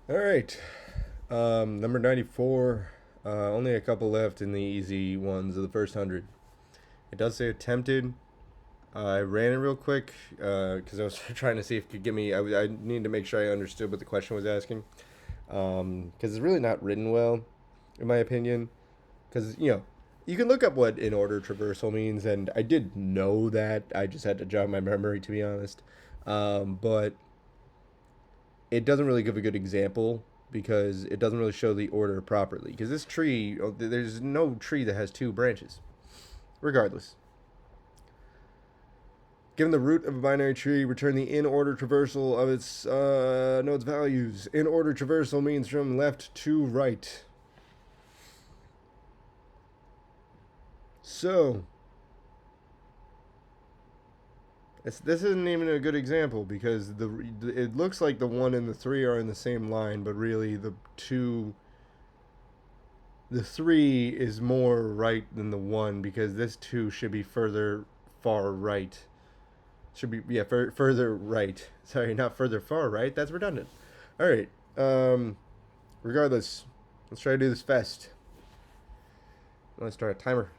All right. Number 94. Only a couple left in the easy ones of the first 100. It does say attempted. I ran it real quick because I was trying to see if it could give me. I need to make sure I understood what the question was asking. Because it's really not written well, in my opinion. Because, you can look up what in order traversal means, and I did know that. I just had to jog my memory, to be honest. But it doesn't really give a good example because it doesn't really show the order properly. Because this tree, there's no tree that has two branches. Regardless, given the root of a binary tree, return the in-order traversal of its node's values. In-order traversal means from left to right. So, this isn't even a good example because it looks like the 1 and the 3 are in the same line, but really the 3 is more right than the 1 because this 2 should be far right. Should be, yeah, further right. Sorry, not further far right. That's redundant. All right. Regardless, let's try to do this fast. Let's start a timer.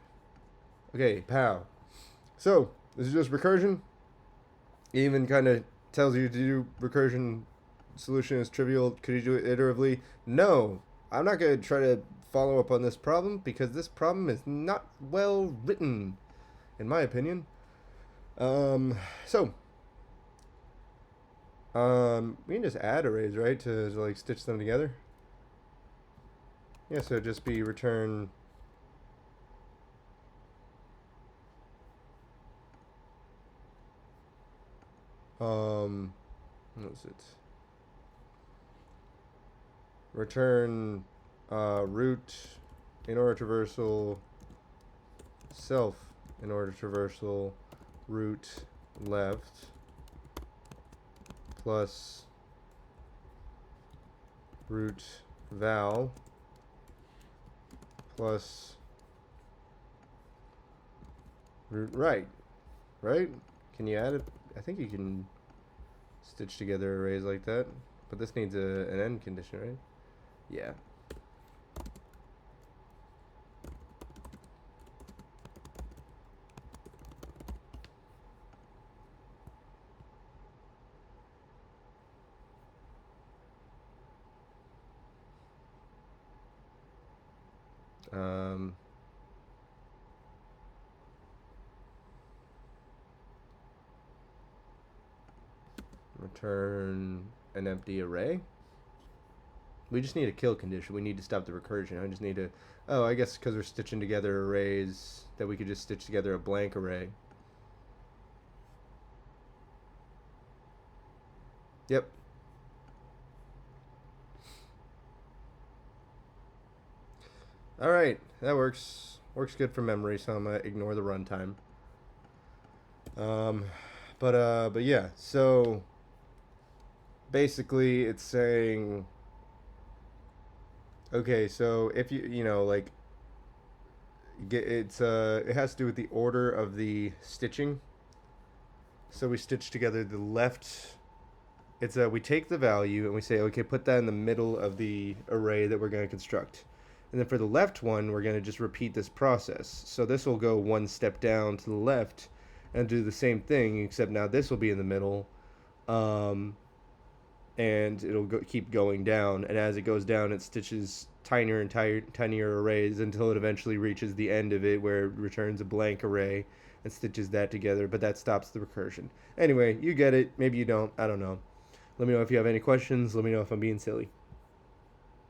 Okay, pow. So this is just recursion. It even kind of tells you to do recursion. Solution is trivial. Could you do it iteratively? No, I'm not going to try to follow up on this problem because this problem is not well written, in my opinion. So we can just add arrays, right, to like stitch them together. Yeah, so it'd just be return what was it? Return root in order traversal self in order traversal root left plus root val plus root right. Right? Can you add it? I think you can stitch together arrays like that. But this needs an end condition, right? Yeah. Return an empty array. We just need a kill condition. We need to stop the recursion. I just need to... Oh, I guess because we're stitching together arrays, that we could just stitch together a blank array. Yep. Alright, that works. Works good for memory, so I'm going to ignore the runtime. But yeah, so... Basically, it's saying... Okay, so if like... it has to do with the order of the stitching. So we stitch together the left. We take the value and we say, okay, put that in the middle of the array that we're going to construct. And then for the left one, we're going to just repeat this process. So this will go one step down to the left and do the same thing, except now this will be in the middle. And it'll keep going down. And as it goes down, it stitches tinier and tinier arrays until it eventually reaches the end of it where it returns a blank array and stitches that together. But that stops the recursion. Anyway, you get it. Maybe you don't. I don't know. Let me know if you have any questions. Let me know if I'm being silly.